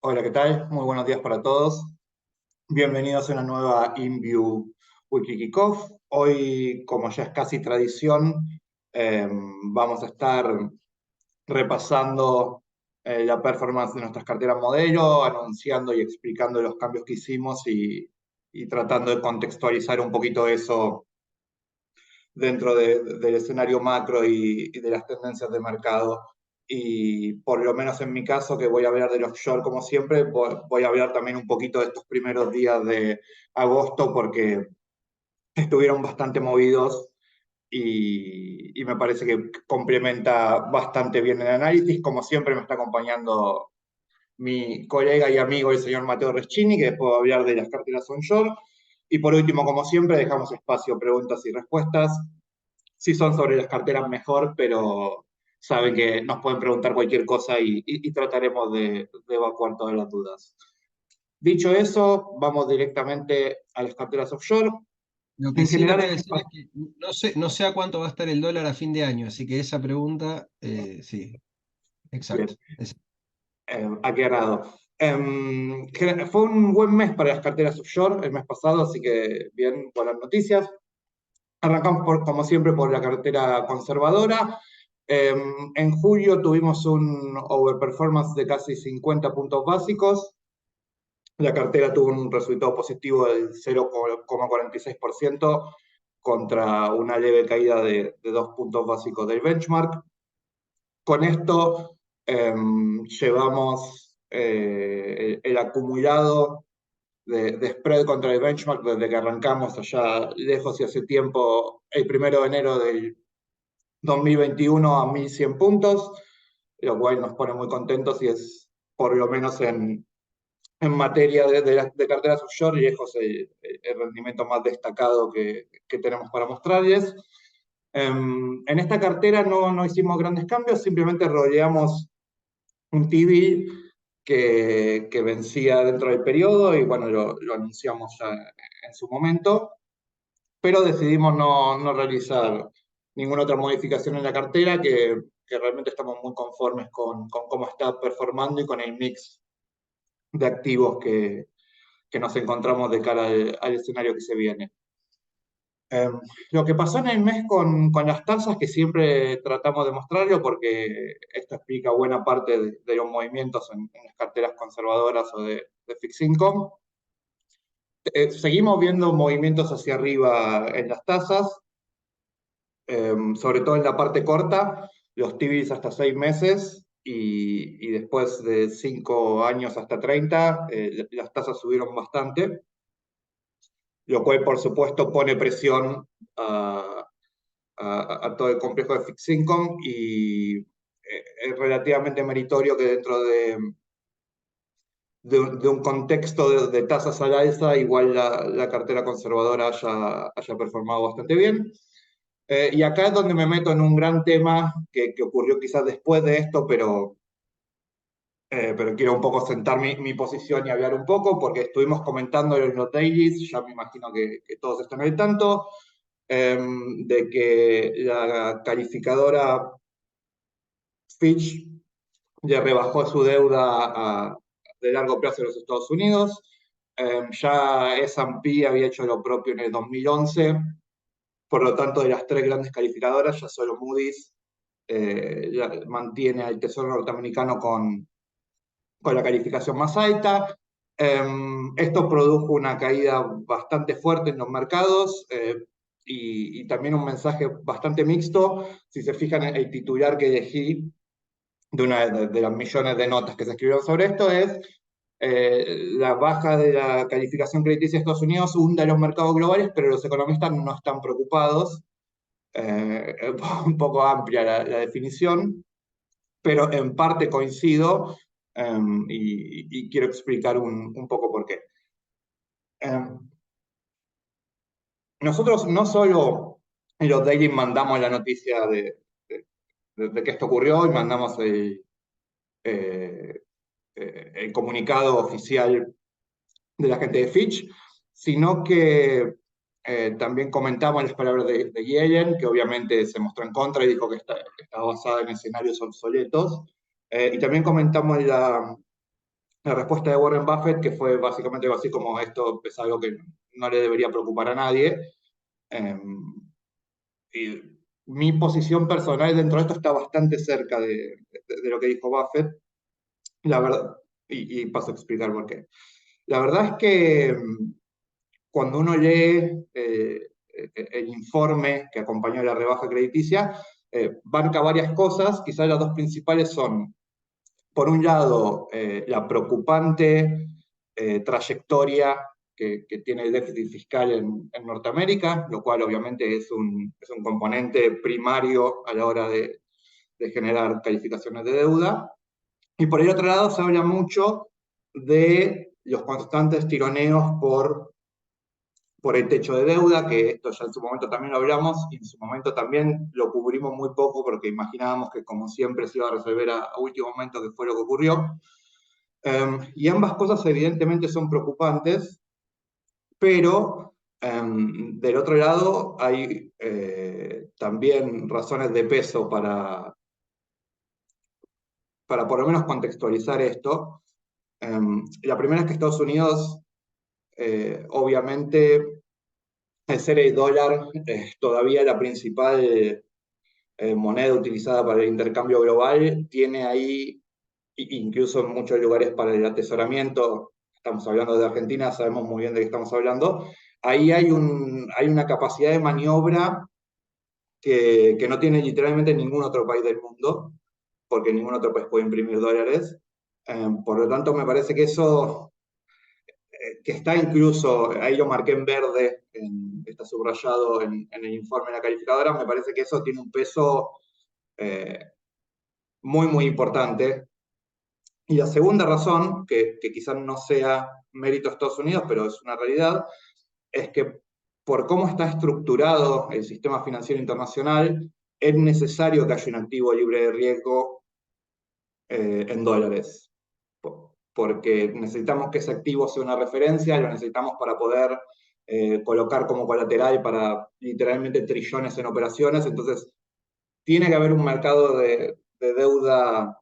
Hola, ¿qué tal? Muy buenos días para todos. Bienvenidos a una nueva InView Weekly Kickoff. Hoy, como ya es casi tradición, vamos a estar repasando la performance de nuestras carteras modelo, anunciando y explicando los cambios que hicimos y tratando de contextualizar un poquito eso dentro del escenario macro y de las tendencias de mercado. Y por lo menos en mi caso, que voy a hablar de los short como siempre, voy a hablar también un poquito de estos primeros días de agosto porque estuvieron bastante movidos y me parece que complementa bastante bien el análisis. Como siempre me está acompañando mi colega y amigo, el señor Mateo Reschini, que después va a hablar de las carteras on short. Y por último, como siempre, dejamos espacio a preguntas y respuestas. Si son sobre las carteras mejor, pero saben que nos pueden preguntar cualquier cosa y trataremos de evacuar todas las dudas. Dicho eso, vamos directamente a las carteras offshore. Lo que En sí le general, voy a decir es que no sé a cuánto va a estar el dólar a fin de año, así que esa pregunta, sí, exacto. bien, aclarado. Fue un buen mes para las carteras offshore el mes pasado, así que bien, buenas noticias. Arrancamos, como siempre, por la cartera conservadora. En julio tuvimos un overperformance de casi 50 puntos básicos. La cartera tuvo un resultado positivo del 0,46% contra una leve caída de 2 puntos básicos del benchmark. Con esto llevamos el acumulado de spread contra el benchmark desde que arrancamos allá lejos y hace tiempo, el 1 de enero del 2021 a 1.100 puntos, lo cual nos pone muy contentos y es por lo menos en materia de carteras offshore lejos el rendimiento más destacado que tenemos para mostrarles. En esta cartera no hicimos grandes cambios, simplemente rodeamos un T-bill que vencía dentro del periodo y bueno, lo anunciamos ya en su momento, pero decidimos no realizar ninguna otra modificación en la cartera, que realmente estamos muy conformes con cómo está performando y con el mix de activos que nos encontramos de cara al escenario que se viene. Eh, lo que pasó en el mes con las tasas, que siempre tratamos de mostrarlo porque esto explica buena parte de los movimientos en las carteras conservadoras o de fixed income. Seguimos viendo movimientos hacia arriba en las tasas, sobre todo en la parte corta, los T-bills hasta 6 meses y después de 5 años hasta 30, las tasas subieron bastante, lo cual por supuesto pone presión a todo el complejo de fixed income y es relativamente meritorio que dentro de un contexto de tasas al alza, igual la cartera conservadora haya performado bastante bien. Y acá es donde me meto en un gran tema que ocurrió quizás después de esto, pero quiero un poco sentar mi posición y hablar un poco, porque estuvimos comentando en los dailies, ya me imagino que todos están al tanto, de que la calificadora Fitch ya rebajó su deuda de largo plazo en los Estados Unidos. Ya S&P había hecho lo propio en el 2011. Por lo tanto, de las tres grandes calificadoras, ya solo Moody's mantiene al Tesoro norteamericano con la calificación más alta. Esto produjo una caída bastante fuerte en los mercados y también un mensaje bastante mixto. Si se fijan en el titular que elegí de una de las millones de notas que se escribieron sobre esto es la baja de la calificación crediticia de Estados Unidos hunde los mercados globales, pero los economistas no están preocupados. Un poco amplia la definición, pero en parte coincido y quiero explicar un poco por qué. Nosotros no solo en los daily mandamos la noticia de que esto ocurrió y mandamos eh, el comunicado oficial de la gente de Fitch, sino que también comentamos las palabras de Yellen, que obviamente se mostró en contra y dijo que está basada en escenarios obsoletos, y también comentamos la respuesta de Warren Buffett, que fue básicamente algo así como esto es algo que no le debería preocupar a nadie. Eh, y mi posición personal dentro de esto está bastante cerca de lo que dijo Buffett, la verdad, y paso a explicar por qué. La verdad es que cuando uno lee el informe que acompañó la rebaja crediticia, marca varias cosas, quizás las dos principales son, por un lado, la preocupante trayectoria que tiene el déficit fiscal en Norteamérica, lo cual obviamente es un componente primario a la hora de generar calificaciones de deuda. Y por el otro lado se habla mucho de los constantes tironeos por el techo de deuda, que esto ya en su momento también lo hablamos, y en su momento también lo cubrimos muy poco porque imaginábamos que como siempre se iba a resolver a último momento, que fue lo que ocurrió. Y ambas cosas evidentemente son preocupantes, pero del otro lado hay también razones de peso para por lo menos contextualizar esto. La primera es que Estados Unidos, obviamente, al ser el dólar todavía la principal moneda utilizada para el intercambio global, tiene ahí, incluso en muchos lugares para el atesoramiento, estamos hablando de Argentina, sabemos muy bien de qué estamos hablando, ahí hay una capacidad de maniobra que no tiene literalmente ningún otro país del mundo, porque ningún otro país puede imprimir dólares. Por lo tanto, me parece que eso, que está incluso, ahí lo marqué en verde, está subrayado en el informe de la calificadora, me parece que eso tiene un peso eh, muy, muy importante. Y la segunda razón, que quizás no sea mérito de Estados Unidos, pero es una realidad, es que por cómo está estructurado el sistema financiero internacional, es necesario que haya un activo libre de riesgo en dólares. Porque necesitamos que ese activo sea una referencia, lo necesitamos para poder colocar como colateral para literalmente trillones en operaciones. Entonces, tiene que haber un mercado de deuda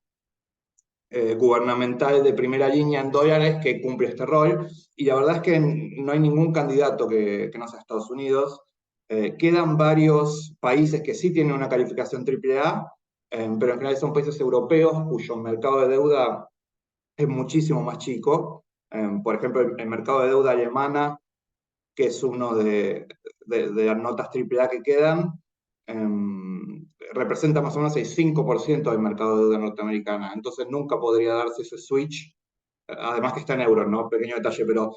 gubernamental de primera línea en dólares que cumple este rol. Y la verdad es que no hay ningún candidato que no sea Estados Unidos. Quedan varios países que sí tienen una calificación AAA, pero en general son países europeos cuyo mercado de deuda es muchísimo más chico. Por ejemplo, el mercado de deuda alemana, que es uno de las notas AAA que quedan, representa más o menos el 5% del mercado de deuda norteamericana. Entonces nunca podría darse ese switch, además que está en euros, ¿no? Pequeño detalle, pero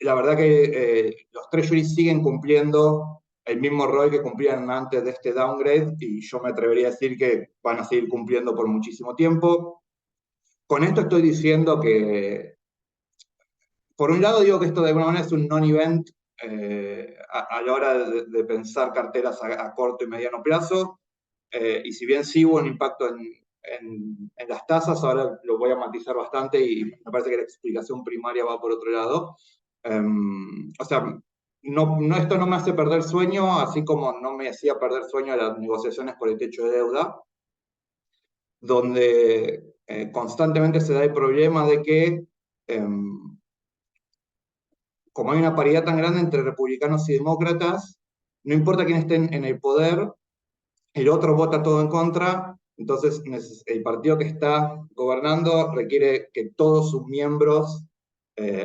la verdad que los treasuries siguen cumpliendo el mismo rol que cumplían antes de este downgrade y yo me atrevería a decir que van a seguir cumpliendo por muchísimo tiempo. Con esto estoy diciendo que, por un lado digo que esto de alguna manera es un non-event a la hora de pensar carteras a corto y mediano plazo, y si bien sí hubo un impacto en las tasas, ahora lo voy a matizar bastante y me parece que la explicación primaria va por otro lado. O sea, esto no me hace perder sueño, así como no me hacía perder sueño las negociaciones por el techo de deuda, donde constantemente se da el problema de que como hay una paridad tan grande entre republicanos y demócratas, no importa quién esté en el poder, el otro vota todo en contra, entonces el partido que está gobernando requiere que todos sus miembros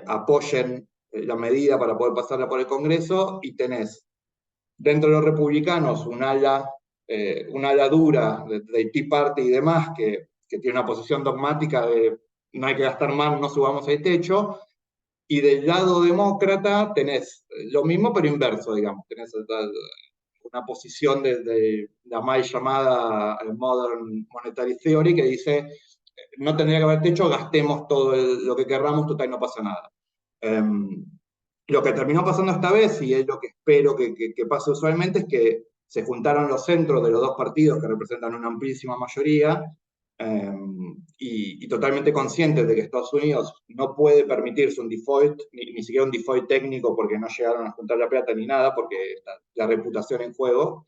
apoyen la medida para poder pasarla por el Congreso y tenés dentro de los republicanos un ala dura de Tea Party y demás que tiene una posición dogmática de no hay que gastar más, no subamos el techo, y del lado demócrata tenés lo mismo, pero inverso, digamos. Tenés una posición de la mal llamada Modern Monetary Theory que dice no tendría que haber techo, gastemos todo lo que querramos, total no pasa nada. Lo que terminó pasando esta vez, y es lo que espero que pase usualmente, es que se juntaron los centros de los dos partidos que representan una amplísima mayoría y totalmente conscientes de que Estados Unidos no puede permitirse un default, ni siquiera un default técnico porque no llegaron a juntar la plata ni nada, porque está la reputación en juego.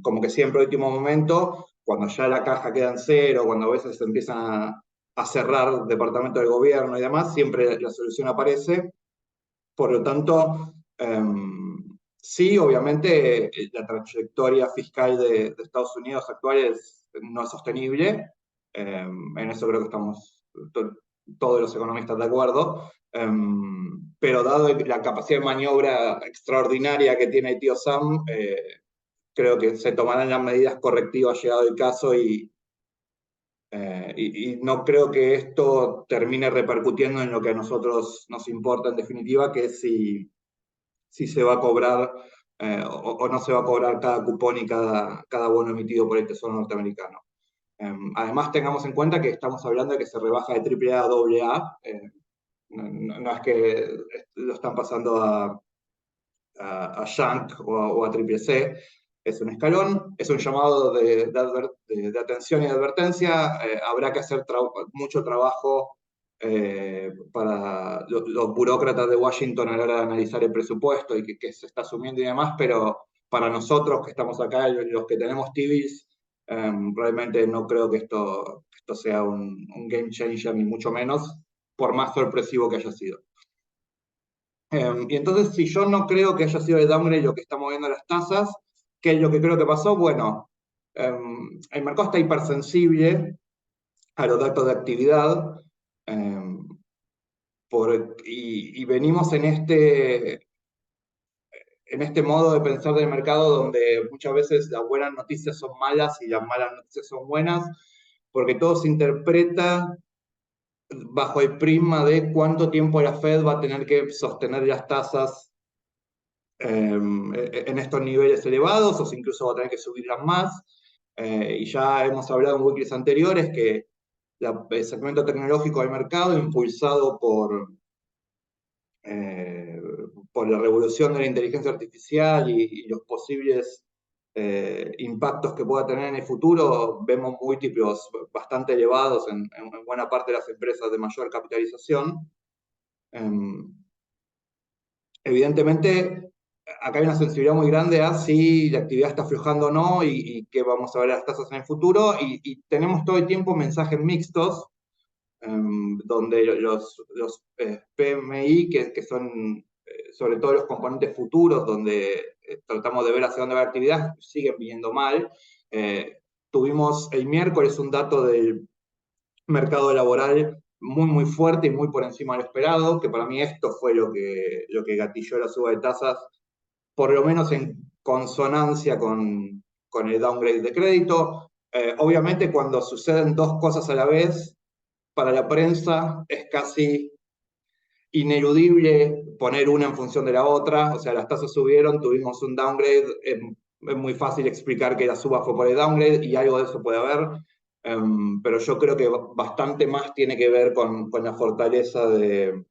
Como que siempre, último momento, cuando ya la caja queda en cero, cuando a veces se empiezan a cerrar departamento del gobierno y demás, siempre la solución aparece. Por lo tanto, sí, obviamente la trayectoria fiscal de Estados Unidos actual no es sostenible. En eso creo que estamos todos los economistas de acuerdo. Pero dado la capacidad de maniobra extraordinaria que tiene el tío Sam, creo que se tomarán las medidas correctivas llegado el caso y no creo que esto termine repercutiendo en lo que a nosotros nos importa en definitiva, que es si se va a cobrar o no se va a cobrar cada cupón y cada bono emitido por el Tesoro norteamericano. Además, tengamos en cuenta que estamos hablando de que se rebaja de AAA a AA. No es que lo están pasando a Shank o a Triple C. Es un escalón, es un llamado de atención y de advertencia. Habrá que hacer mucho trabajo para los burócratas de Washington a la hora de analizar el presupuesto y que se está asumiendo y demás, pero para nosotros que estamos acá, los que tenemos TVs, realmente no creo que esto sea un game changer, ni mucho menos, por más sorpresivo que haya sido. Y entonces, si yo no creo que haya sido el downgrade lo que está moviendo las tasas, ¿qué es lo que creo que pasó? Bueno, el mercado está hipersensible a los datos de actividad y venimos en este modo de pensar del mercado donde muchas veces las buenas noticias son malas y las malas noticias son buenas, porque todo se interpreta bajo el prisma de cuánto tiempo la Fed va a tener que sostener las tasas en estos niveles elevados o si incluso va a tener que subirlas más. Y ya hemos hablado en weeklies anteriores que el segmento tecnológico del mercado, impulsado eh, por la revolución de la inteligencia artificial y los posibles impactos que pueda tener en el futuro, vemos múltiplos bastante elevados en buena parte de las empresas de mayor capitalización. Evidentemente, acá hay una sensibilidad muy grande a si la actividad está aflojando o no y qué vamos a ver las tasas en el futuro. Y tenemos todo el tiempo mensajes mixtos, donde los PMI, que son sobre todo los componentes futuros, donde tratamos de ver hacia dónde va la actividad, siguen viniendo mal. Tuvimos el miércoles un dato del mercado laboral muy fuerte y muy por encima de lo esperado, que para mí esto fue lo que gatilló la suba de tasas, por lo menos en consonancia con el downgrade de crédito. Obviamente cuando suceden dos cosas a la vez, para la prensa es casi ineludible poner una en función de la otra, o sea, las tasas subieron, tuvimos un downgrade, es muy fácil explicar que la suba fue por el downgrade y algo de eso puede haber, pero yo creo que bastante más tiene que ver con la fortaleza del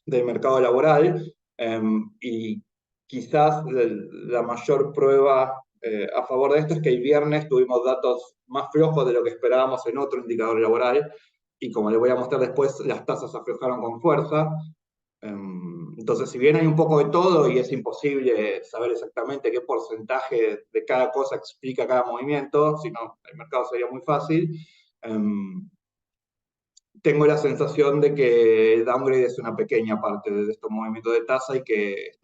mercado laboral y quizás la mayor prueba a favor de esto es que el viernes tuvimos datos más flojos de lo que esperábamos en otro indicador laboral y como les voy a mostrar después, las tasas aflojaron con fuerza. Entonces, si bien hay un poco de todo y es imposible saber exactamente qué porcentaje de cada cosa explica cada movimiento, si no, el mercado sería muy fácil, tengo la sensación de que el downgrade es una pequeña parte de estos movimientos de tasa y que el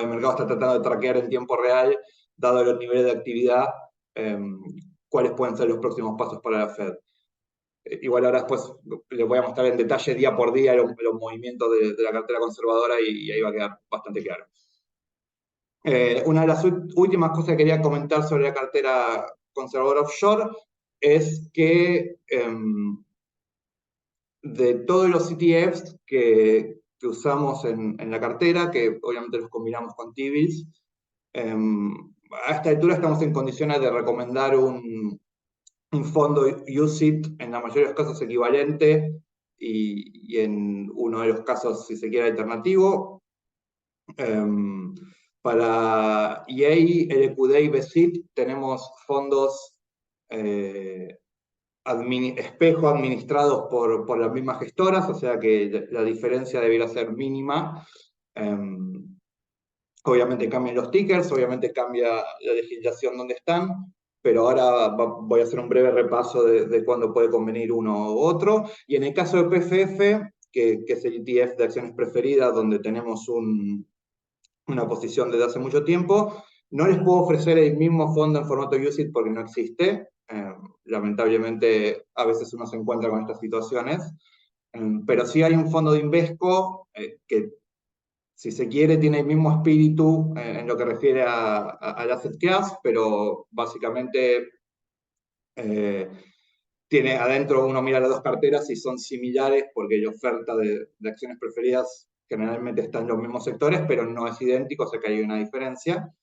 mercado está tratando de traquear en tiempo real, dado los niveles de actividad, cuáles pueden ser los próximos pasos para la Fed. Igual ahora después les voy a mostrar en detalle día por día los movimientos de la cartera conservadora y ahí va a quedar bastante claro. Una de las últimas cosas que quería comentar sobre la cartera conservadora offshore es que de todos los ETFs que usamos en la cartera, que obviamente los combinamos con T-bills, a esta altura estamos en condiciones de recomendar un fondo UCIT en la mayoría de los casos equivalente y en uno de los casos, si se quiere, alternativo. Para EA, LQD y BSIT tenemos fondos espejo administrados por las mismas gestoras, o sea que la diferencia debería ser mínima. Obviamente cambian los tickers, obviamente cambia la legislación donde están, pero ahora voy a hacer un breve repaso de cuándo puede convenir uno u otro. Y en el caso de PFF, que es el ETF de acciones preferidas, donde tenemos una posición desde hace mucho tiempo, no les puedo ofrecer el mismo fondo en formato UCITS porque no existe. Lamentablemente, a veces uno se encuentra con estas situaciones. Pero sí hay un fondo de Invesco que, si se quiere, tiene el mismo espíritu en lo que refiere al asset class, pero básicamente tiene adentro, uno mira las dos carteras y son similares porque la oferta de acciones preferidas generalmente está en los mismos sectores, pero no es idéntico, o sea que hay una diferencia.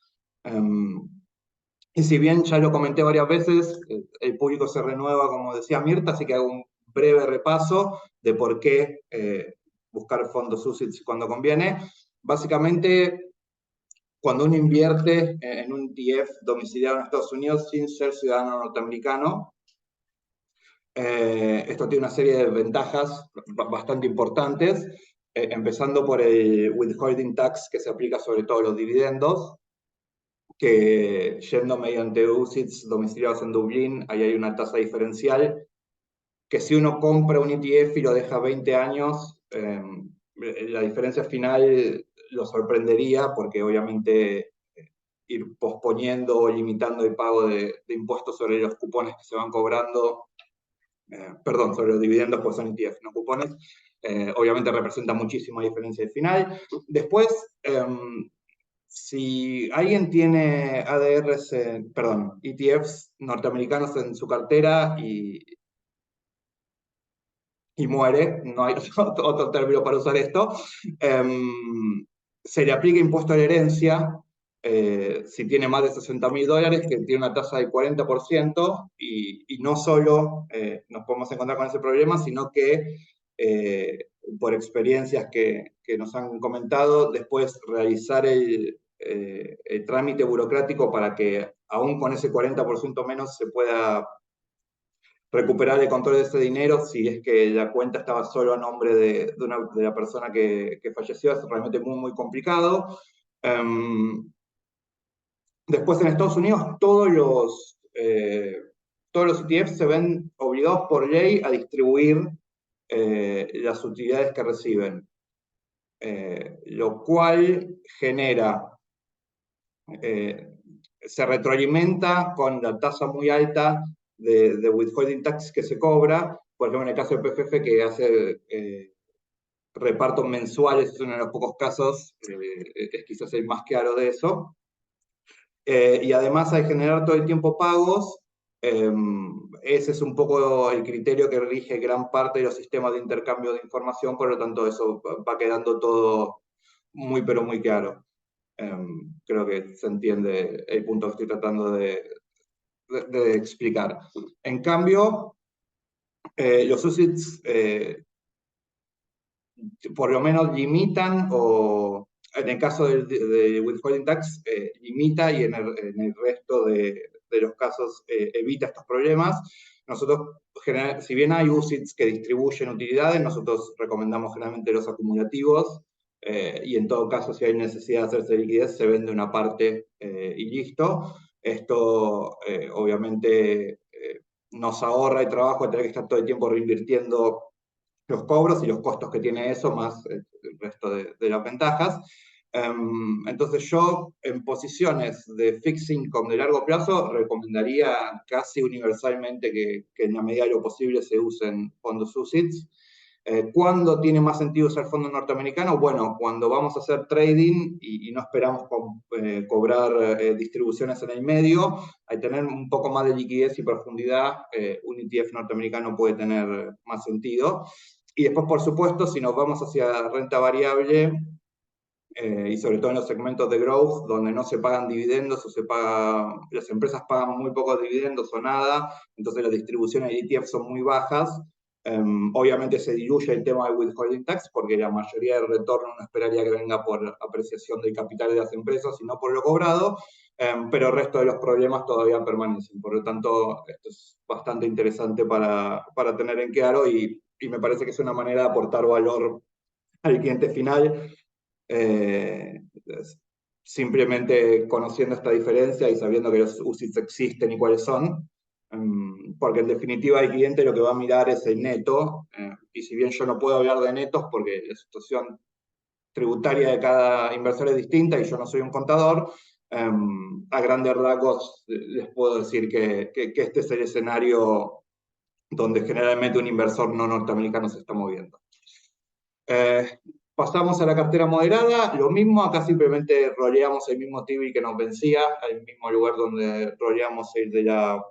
Y si bien ya lo comenté varias veces, el público se renueva, como decía Mirta, así que hago un breve repaso de por qué buscar fondos UCITS cuando conviene. Básicamente, cuando uno invierte en un ETF domiciliado en Estados Unidos sin ser ciudadano norteamericano, esto tiene una serie de ventajas bastante importantes, empezando por el withholding tax que se aplica sobre todo a los dividendos, que yendo mediante UCITS domiciliados en Dublín, ahí hay una tasa diferencial, que si uno compra un ETF y lo deja 20 años, la diferencia final lo sorprendería, porque obviamente ir posponiendo o limitando el pago de impuestos sobre los cupones que se van cobrando, perdón, sobre los dividendos, pues son ETF, no cupones, obviamente representa muchísima diferencia al final. Después, si alguien tiene ADRs, perdón, ETFs norteamericanos en su cartera y muere, no hay otro término para usar esto, se le aplica impuesto a la herencia si tiene más de $60.000, que tiene una tasa del 40%, y no solo nos podemos encontrar con ese problema, sino que por experiencias que nos han comentado, después realizar el trámite burocrático para que aún con ese 40% menos se pueda recuperar el control de ese dinero si es que la cuenta estaba solo a nombre de la persona que falleció, es realmente muy, muy complicado. Después en Estados Unidos todos los ETFs se ven obligados por ley a distribuir las utilidades que reciben, lo cual genera, se retroalimenta con la tasa muy alta de withholding tax que se cobra. Por ejemplo, en el caso de PFF, que hace repartos mensuales, es uno de los pocos casos, es quizás el más claro de eso. Y además hay que generar todo el tiempo pagos. Ese es un poco el criterio que rige gran parte de los sistemas de intercambio de información, por lo tanto eso va quedando todo muy pero muy claro. Creo que se entiende el punto que estoy tratando de explicar. En cambio, los UCITS por lo menos limitan, o en el caso de withholding tax, limita, y en el resto de los casos evita estos problemas. Nosotros, si bien hay UCITS que distribuyen utilidades, nosotros recomendamos generalmente los acumulativos, y en todo caso, si hay necesidad de hacerse liquidez, se vende una parte y listo. Esto obviamente nos ahorra el trabajo de tener que estar todo el tiempo reinvirtiendo los cobros y los costos que tiene eso, más el resto de las ventajas. Entonces yo, en posiciones de fixed income de largo plazo, recomendaría casi universalmente que en la medida de lo posible se usen fondos UCITS. ¿Cuándo tiene más sentido usar fondos norteamericanos? Bueno, cuando vamos a hacer trading y no esperamos cobrar distribuciones en el medio, al tener un poco más de liquidez y profundidad, un ETF norteamericano puede tener más sentido. Y después, por supuesto, si nos vamos hacia renta variable, y sobre todo en los segmentos de growth, donde no se pagan dividendos, las empresas pagan muy pocos dividendos o nada, entonces las distribuciones de ETF son muy bajas. Obviamente se diluye el tema del withholding tax, porque la mayoría del retorno no esperaría que venga por apreciación del capital de las empresas, sino por lo cobrado, pero el resto de los problemas todavía permanecen. Por lo tanto, esto es bastante interesante para tener en claro, y me parece que es una manera de aportar valor al cliente final. simplemente conociendo esta diferencia y sabiendo que los UCITS existen y cuáles son, porque en definitiva el cliente lo que va a mirar es el neto, y si bien yo no puedo hablar de netos porque la situación tributaria de cada inversor es distinta y yo no soy un contador, a grandes rasgos les puedo decir que este es el escenario donde generalmente un inversor no norteamericano se está moviendo. Pasamos a la cartera moderada, lo mismo, acá simplemente roleamos el mismo TV que nos vencía, el mismo lugar donde roleamos el de la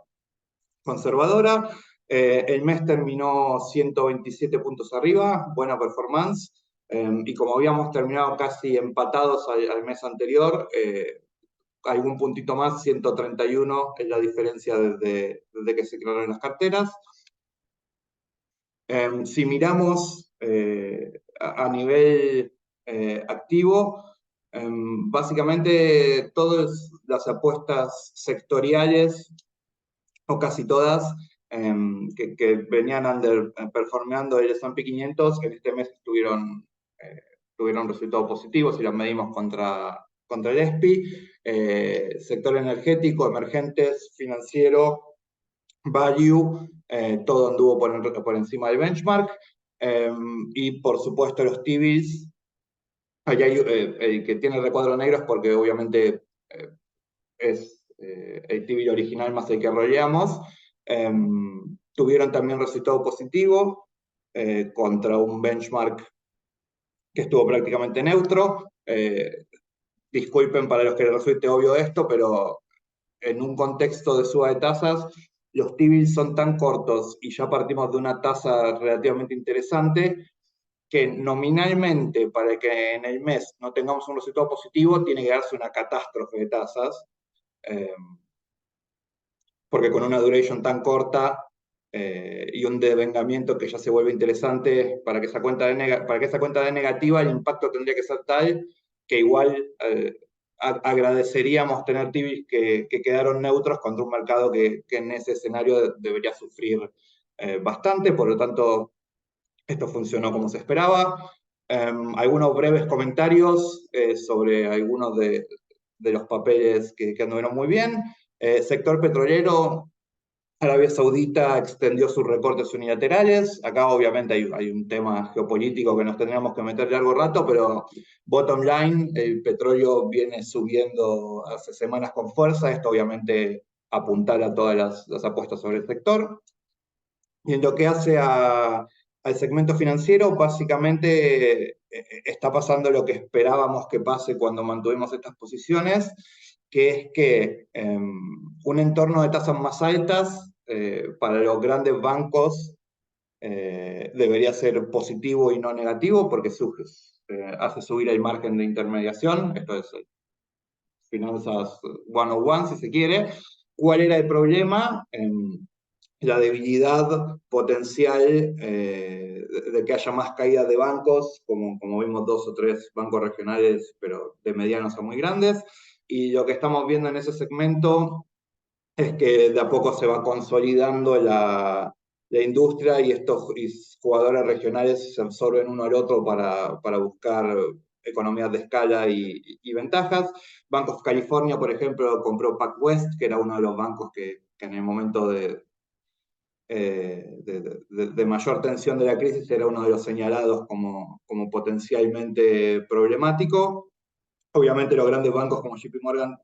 conservadora. El mes terminó 127 puntos arriba, buena performance, y como habíamos terminado casi empatados al mes anterior, algún puntito más, 131 es la diferencia desde que se crearon las carteras. Si miramos a nivel activo, básicamente todas las apuestas sectoriales, o casi todas, que venían underperformando el S&P 500, en este mes tuvieron resultados positivos y las medimos contra el ESPI. Sector energético, emergentes, financiero, value, todo anduvo por encima del benchmark, y por supuesto los T-bills, el que tiene el recuadro negro es porque obviamente es el T-bill original más el que roleamos, tuvieron también resultado positivo contra un benchmark que estuvo prácticamente neutro. Disculpen para los que les resulte obvio esto, pero en un contexto de suba de tasas, los T-bills son tan cortos y ya partimos de una tasa relativamente interesante que nominalmente para que en el mes no tengamos un resultado positivo tiene que darse una catástrofe de tasas, porque con una duration tan corta y un devengamiento que ya se vuelve interesante, para que esa cuenta de negativa el impacto tendría que ser tal que igual agradeceríamos tener TIBIs que quedaron neutros contra un mercado que en ese escenario debería sufrir bastante, por lo tanto esto funcionó como se esperaba. Algunos breves comentarios sobre algunos de los papeles que anduvieron muy bien. Sector petrolero, Arabia Saudita extendió sus recortes unilaterales. Acá obviamente hay un tema geopolítico que nos tendríamos que meter largo rato, pero bottom line, el petróleo viene subiendo hace semanas con fuerza. Esto obviamente apuntala todas las apuestas sobre el sector. Y en lo que hace al segmento financiero, básicamente está pasando lo que esperábamos que pase cuando mantuvimos estas posiciones, que es que un entorno de tasas más altas para los grandes bancos debería ser positivo y no negativo, porque hace subir el margen de intermediación. Esto es finanzas 101, si se quiere. ¿Cuál era el problema? La debilidad potencial de que haya más caídas de bancos, como vimos 2 o 3 bancos regionales, pero de medianos a muy grandes. Y lo que estamos viendo en ese segmento es que de a poco se va consolidando la industria y estos jugadores regionales se absorben uno al otro para buscar economías de escala y ventajas. Bank of California, por ejemplo, compró PacWest, que era uno de los bancos que en el momento de mayor tensión de la crisis era uno de los señalados como potencialmente problemático. Obviamente los grandes bancos como JP Morgan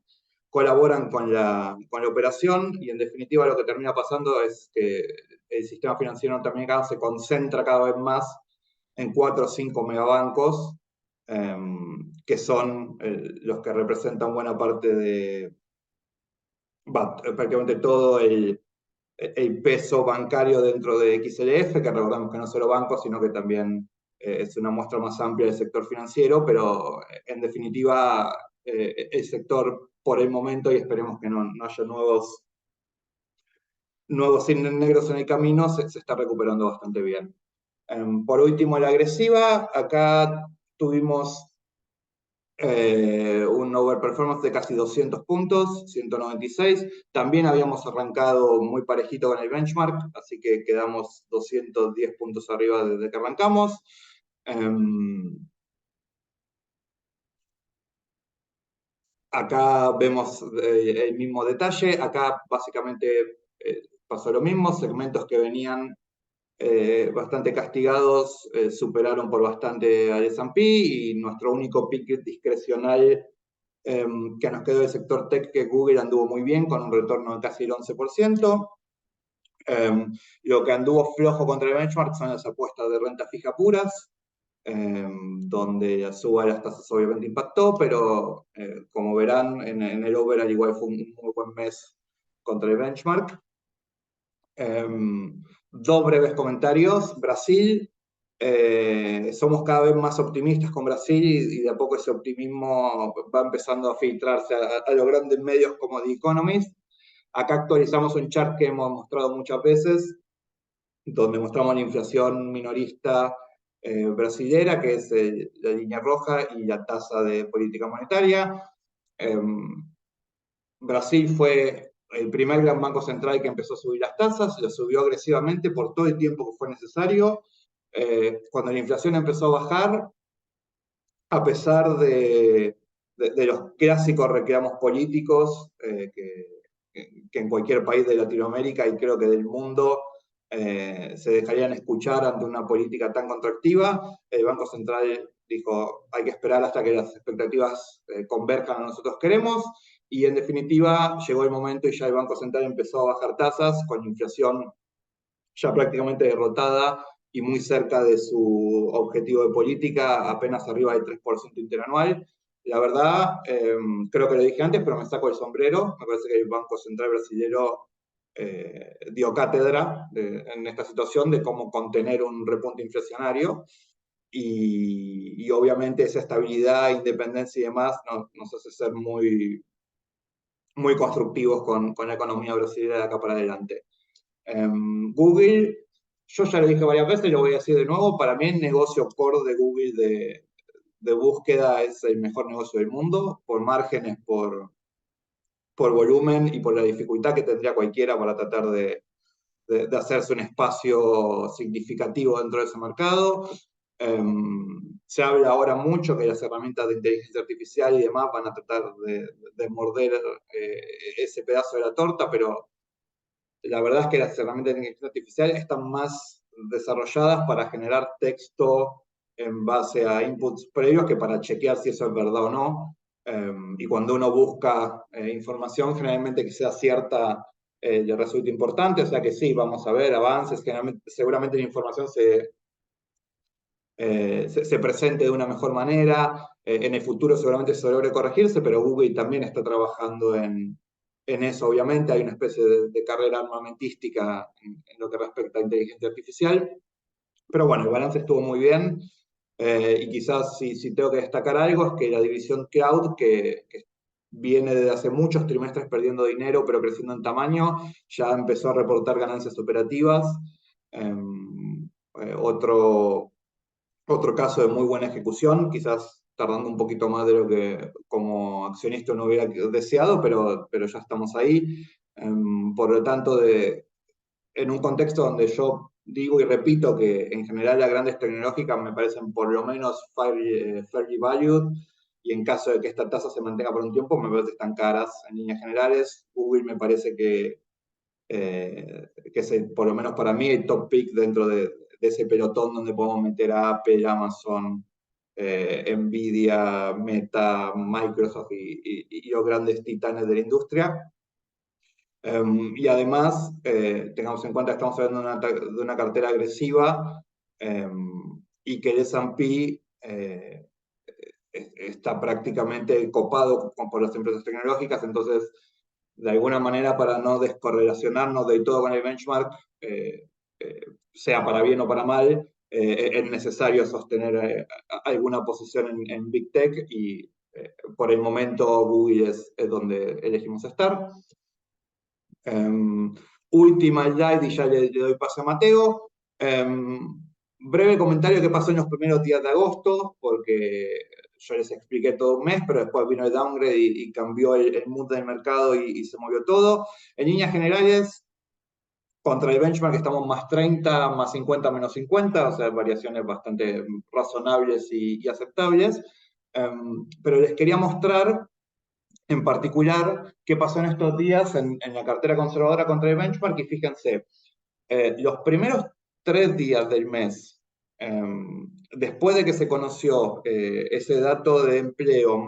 colaboran con la operación y en definitiva lo que termina pasando es que el sistema financiero norteamericano se concentra cada vez más en 4 o 5 megabancos, que son los que representan buena parte prácticamente todo el peso bancario dentro de XLF, que recordamos que no es solo banco, sino que también es una muestra más amplia del sector financiero, pero en definitiva el sector por el momento, y esperemos que no haya nuevos cisnes negros en el camino, se está recuperando bastante bien. Por último, la agresiva, acá tuvimos un overperformance de casi 200 puntos, 196. También habíamos arrancado muy parejito con el benchmark, así que quedamos 210 puntos arriba desde que arrancamos. Acá vemos el mismo detalle, acá básicamente pasó lo mismo, segmentos que venían bastante castigados superaron por bastante al S&P y nuestro único pick discrecional que nos quedó del sector tech, que Google anduvo muy bien con un retorno de casi el 11%. Lo que anduvo flojo contra el benchmark son las apuestas de renta fija puras, donde la suba de las tasas obviamente impactó, pero como verán, en el overall igual fue un muy buen mes contra el benchmark. Dos breves comentarios. Brasil, somos cada vez más optimistas con Brasil y de a poco ese optimismo va empezando a filtrarse a los grandes medios como The Economist. Acá actualizamos un chart que hemos mostrado muchas veces, donde mostramos la inflación minorista brasilera, que es la línea roja, y la tasa de política monetaria. Brasil fue el primer gran banco central que empezó a subir las tasas, lo subió agresivamente por todo el tiempo que fue necesario. Cuando la inflación empezó a bajar, a pesar de los clásicos reclamos políticos que en cualquier país de Latinoamérica y creo que del mundo se dejarían escuchar ante una política tan contractiva, el Banco Central dijo hay que esperar hasta que las expectativas converjan a lo que nosotros queremos, y en definitiva llegó el momento y ya el Banco Central empezó a bajar tasas con inflación ya prácticamente derrotada y muy cerca de su objetivo de política, apenas arriba del 3% interanual. La verdad, creo que lo dije antes, pero me saco el sombrero. Me parece que el Banco Central Brasilero dio cátedra en esta situación de cómo contener un repunte inflacionario. Y obviamente esa estabilidad, independencia y demás nos hace ser muy, muy constructivos con la economía brasileña de acá para adelante. Google, yo ya lo dije varias veces y lo voy a decir de nuevo, para mí el negocio core de Google de búsqueda es el mejor negocio del mundo, por márgenes, por volumen y por la dificultad que tendría cualquiera para tratar de hacerse un espacio significativo dentro de ese mercado. Se habla ahora mucho que las herramientas de inteligencia artificial y demás van a tratar de morder ese pedazo de la torta, pero la verdad es que las herramientas de inteligencia artificial están más desarrolladas para generar texto en base a inputs previos que para chequear si eso es verdad o no. Y cuando uno busca información, generalmente que sea cierta, le resulta importante. O sea que sí, vamos a ver avances. Seguramente la información se presente de una mejor manera. En el futuro seguramente se logre corregirse, pero Google también está trabajando en eso, obviamente. Hay una especie de carrera armamentística en lo que respecta a inteligencia artificial. Pero bueno, el balance estuvo muy bien. Y quizás si tengo que destacar algo es que la división Cloud, que viene desde hace muchos trimestres perdiendo dinero, pero creciendo en tamaño, ya empezó a reportar ganancias operativas. Otro caso de muy buena ejecución, quizás tardando un poquito más de lo que como accionista uno hubiera deseado, pero ya estamos ahí. Por lo tanto, en un contexto donde yo digo y repito que en general las grandes tecnológicas me parecen por lo menos fairly valued, y en caso de que esta tasa se mantenga por un tiempo, me parece que están caras en líneas generales. Google me parece que es por lo menos para mí el top pick dentro de ese pelotón donde podemos meter a Apple, Amazon, Nvidia, Meta, Microsoft y los grandes titanes de la industria. Y además, tengamos en cuenta que estamos hablando de una cartera agresiva y que el S&P está prácticamente copado por las empresas tecnológicas. Entonces, de alguna manera, para no descorrelacionarnos del todo con el benchmark, sea para bien o para mal, es necesario sostener alguna posición en Big Tech, y por el momento Google es donde elegimos estar. Última slide y ya le doy paso a Mateo. Breve comentario que pasó en los primeros días de agosto, porque yo les expliqué todo un mes, pero después vino el downgrade y cambió el mood del mercado y se movió todo. En líneas generales, contra el benchmark estamos más 30, más 50, menos 50, o sea, variaciones bastante razonables y aceptables. Pero les quería mostrar En particular, ¿qué pasó en estos días en la cartera conservadora contra el benchmark? Y fíjense, los primeros 3 días del mes, eh, después de que se conoció ese dato de empleo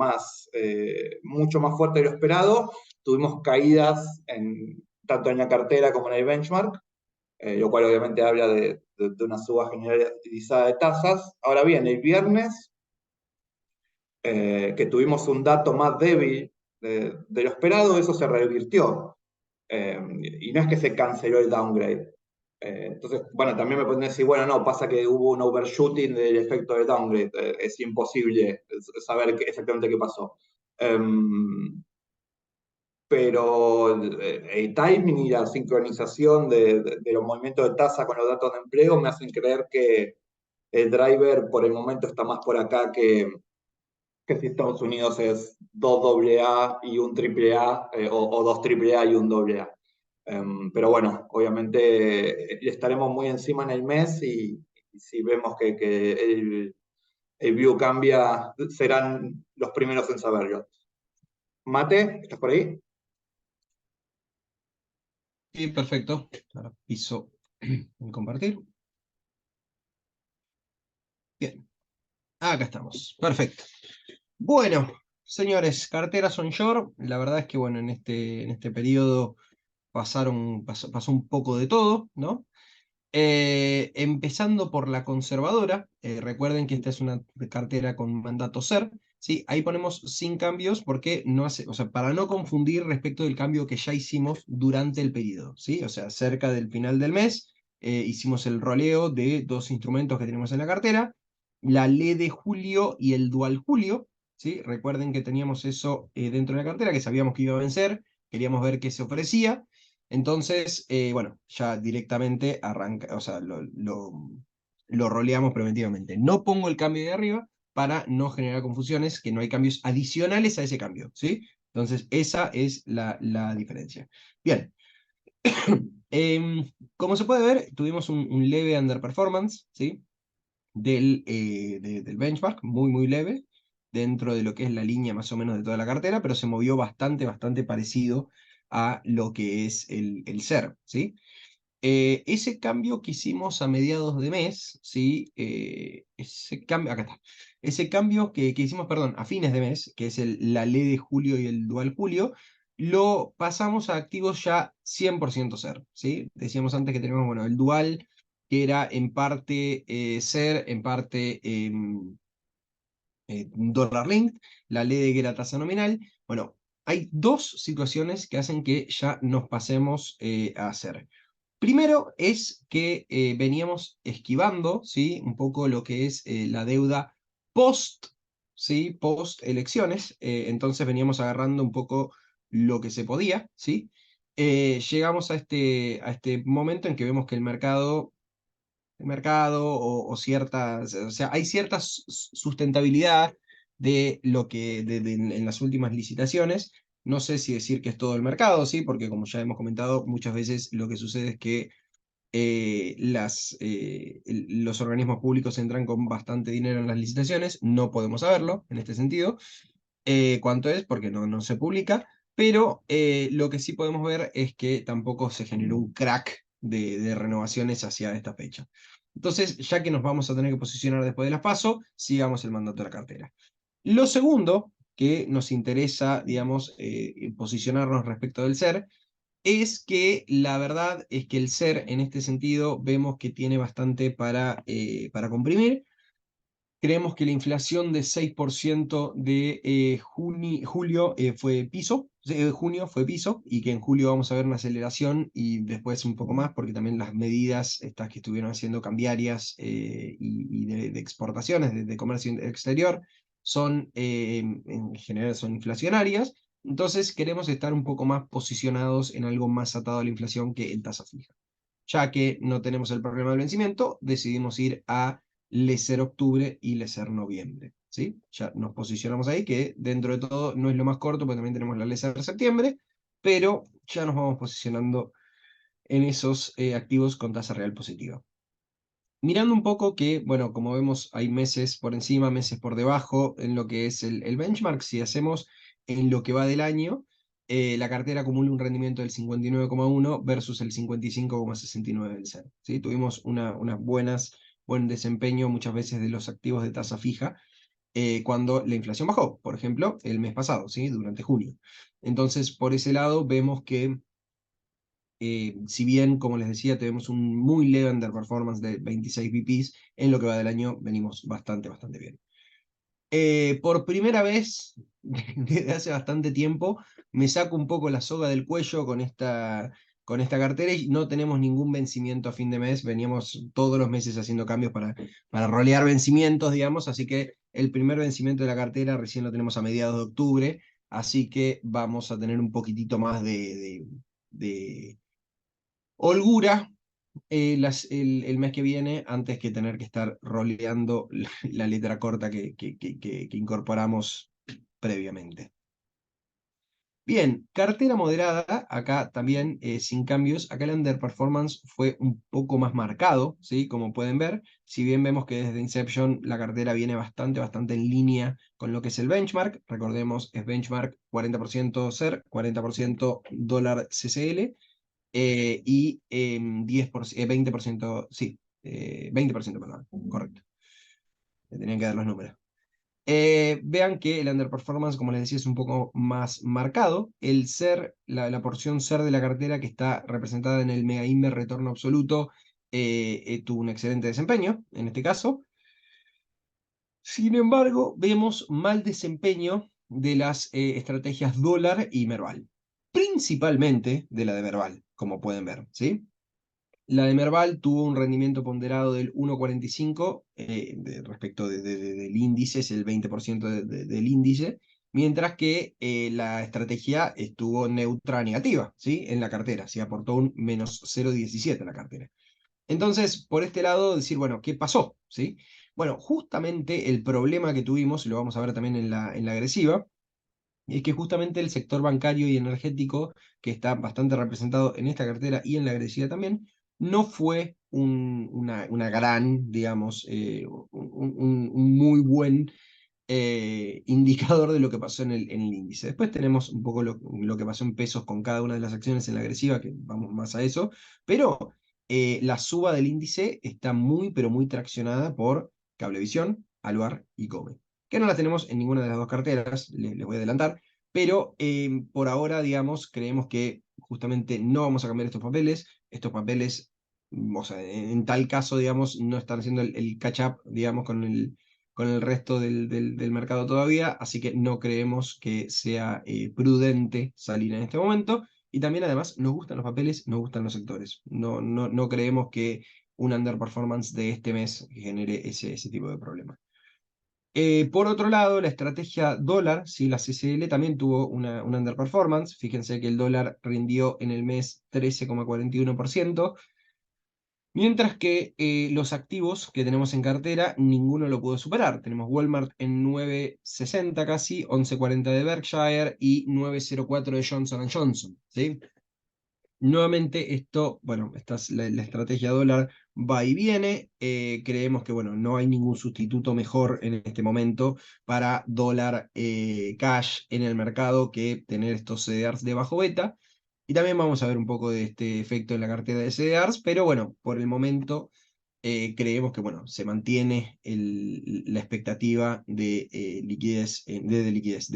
mucho más fuerte de lo esperado, tuvimos caídas tanto en la cartera como en el benchmark, lo cual obviamente habla de una suba generalizada de tasas. Ahora bien, el viernes, que tuvimos un dato más débil de lo esperado, eso se revirtió. Y no es que se canceló el downgrade. Entonces, bueno, también me pueden decir, bueno, no, pasa que hubo un overshooting del efecto del downgrade. Es imposible saber exactamente qué pasó. Pero el timing y la sincronización de los movimientos de tasa con los datos de empleo me hacen creer que el driver por el momento está más por acá que si Estados Unidos es 2 AA y un AAA, o 2 AAA y un AA. Pero bueno, obviamente le estaremos muy encima en el mes y si vemos que el view cambia, serán los primeros en saberlo. Mate, ¿estás por ahí? Sí, perfecto. Ahora piso en compartir. Bien, acá estamos. Perfecto. Bueno, señores, carteras onshore. La verdad es que, bueno, en este periodo pasó un poco de todo, ¿no? Empezando por la conservadora, recuerden que esta es una cartera con mandato SER, ¿sí? Ahí ponemos sin cambios porque no hace, o sea, para no confundir respecto del cambio que ya hicimos durante el periodo, ¿sí? O sea, cerca del final del mes hicimos el roleo de dos instrumentos que tenemos en la cartera, la ley de julio y el dual julio, ¿sí? Recuerden que teníamos eso dentro de la cartera, que sabíamos que iba a vencer, queríamos ver qué se ofrecía. Entonces, bueno, ya directamente arranca, o sea, lo roleamos preventivamente. No pongo el cambio de arriba para no generar confusiones, que no hay cambios adicionales a ese cambio, ¿sí? Entonces, esa es la diferencia. Bien, como se puede ver, tuvimos un leve underperformance, ¿sí? Del benchmark, muy, muy leve, dentro de lo que es la línea más o menos de toda la cartera, pero se movió bastante, bastante parecido a lo que es el SER, ¿sí? Ese cambio que hicimos a mediados de mes, ¿sí? Ese cambio, acá está. Ese cambio que hicimos, perdón, a fines de mes, que es la ley de julio y el dual julio, lo pasamos a activos ya 100% SER, ¿sí? Decíamos antes que teníamos, bueno, el dual, que era en parte SER, en parte dólar linked, la ley de que era tasa nominal. Bueno, hay dos situaciones que hacen que ya nos pasemos a hacer. Primero es que veníamos esquivando, ¿sí? Un poco lo que es la deuda post, ¿sí? Post elecciones, entonces veníamos agarrando un poco lo que se podía, ¿sí? Llegamos a este momento en que vemos que el mercado o ciertas, o sea, hay cierta sustentabilidad de lo que en las últimas licitaciones. No sé si decir que es todo el mercado, ¿sí? Porque como ya hemos comentado, muchas veces lo que sucede es que los organismos públicos entran con bastante dinero en las licitaciones, no podemos saberlo en este sentido, cuánto es porque no se publica, pero lo que sí podemos ver es que tampoco se generó un crack de renovaciones hacia esta fecha. Entonces, ya que nos vamos a tener que posicionar después de las PASO, sigamos el mandato de la cartera. Lo segundo que nos interesa, digamos, posicionarnos respecto del SER, es que la verdad es que el SER en este sentido vemos que tiene bastante para comprimir. Creemos que la inflación de 6% de julio fue piso, junio fue piso, y que en julio vamos a ver una aceleración y después un poco más, porque también las medidas estas que estuvieron haciendo cambiarias y de exportaciones, de comercio exterior, en general son inflacionarias. Entonces queremos estar un poco más posicionados en algo más atado a la inflación que en tasa fija. Ya que no tenemos el problema del vencimiento, decidimos ir a Lecer octubre y Lecer noviembre, ¿sí? Ya nos posicionamos ahí, que dentro de todo no es lo más corto, porque también tenemos la Lecer septiembre, pero ya nos vamos posicionando en esos activos con tasa real positiva. Mirando un poco que, bueno, como vemos, hay meses por encima, meses por debajo en lo que es el benchmark. Si hacemos en lo que va del año, la cartera acumula un rendimiento del 59,1 versus el 55,69 del CER, ¿sí? Tuvimos buen desempeño muchas veces de los activos de tasa fija cuando la inflación bajó, por ejemplo, el mes pasado, ¿sí? Durante junio. Entonces, por ese lado, vemos que si bien, como les decía, tenemos un muy leve underperformance de 26 BPs, en lo que va del año venimos bastante bien. Por primera vez, desde hace bastante tiempo, me saco un poco la soga del cuello con esta cartera y no tenemos ningún vencimiento a fin de mes. Veníamos todos los meses haciendo cambios para rolear vencimientos, digamos, así que el primer vencimiento de la cartera recién lo tenemos a mediados de octubre, así que vamos a tener un poquitito más de holgura el mes que viene antes que tener que estar roleando la letra corta que incorporamos previamente. Bien, cartera moderada, acá también sin cambios. Acá el underperformance fue un poco más marcado, ¿sí? Como pueden ver, si bien vemos que desde Inception la cartera viene bastante en línea con lo que es el benchmark. Recordemos, es benchmark 40% SER, 40% dólar CCL, y 20%, sí, 20%, perdón, correcto. Me tenían que dar los números. Vean que el underperformance, como les decía, es un poco más marcado. El SER, la porción SER de la cartera que está representada en el Mega Inver retorno absoluto, tuvo un excelente desempeño, en este caso. Sin embargo, vemos mal desempeño de las estrategias dólar y Merval. Principalmente de la de Merval, como pueden ver, ¿sí? La de Merval tuvo un rendimiento ponderado del 1,45 respecto del índice, es el 20% del índice, mientras que la estrategia estuvo neutra negativa, ¿sí? En la cartera, se aportó un menos 0,17 a la cartera. Entonces, por este lado, decir, bueno, ¿qué pasó? ¿Sí? Bueno, justamente el problema que tuvimos, lo vamos a ver también en la agresiva, es que justamente el sector bancario y energético, que está bastante representado en esta cartera y en la agresiva también, no fue una gran, digamos, un muy buen indicador de lo que pasó en el índice. Después tenemos un poco lo que pasó en pesos con cada una de las acciones en la agresiva, que vamos más a eso, pero la suba del índice está muy, pero muy traccionada por Cablevisión, Aluar y Come, que no la tenemos en ninguna de las dos carteras, les voy a adelantar, pero por ahora, digamos, creemos que justamente no vamos a cambiar estos papeles, o sea, en tal caso, digamos, no están haciendo el catch-up, digamos, con el resto del mercado todavía, así que no creemos que sea prudente salir en este momento. Y también además nos gustan los papeles, nos gustan los sectores. No creemos que un underperformance de este mes genere ese tipo de problema. Por otro lado, la estrategia dólar, ¿sí? La CCL también tuvo un underperformance. Fíjense que el dólar rindió en el mes 13,41%. Mientras que los activos que tenemos en cartera, ninguno lo pudo superar. Tenemos Walmart en 9,60 casi, 11,40 de Berkshire y 9,04 de Johnson Johnson, ¿sí? Nuevamente esto, bueno, esta es la estrategia dólar va y viene. Creemos que, bueno, no hay ningún sustituto mejor en este momento para dólar cash en el mercado que tener estos CDRs de bajo beta. Y también vamos a ver un poco de este efecto en la cartera de CDRs, pero bueno, por el momento creemos que bueno, se mantiene la expectativa de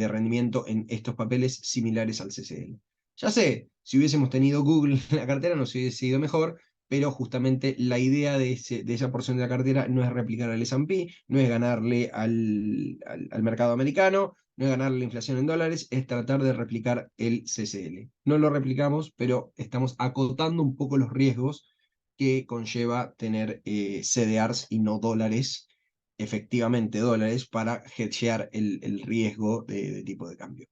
rendimiento en estos papeles similares al CCL. Ya sé, si hubiésemos tenido Google en la cartera nos hubiese ido mejor, pero justamente la idea de esa porción de la cartera no es replicar al S&P, no es ganarle al mercado americano, no es ganarle la inflación en dólares, es tratar de replicar el CCL. No lo replicamos, pero estamos acotando un poco los riesgos que conlleva tener CDRs y no dólares, efectivamente dólares, para hedgear el riesgo de tipo de cambio.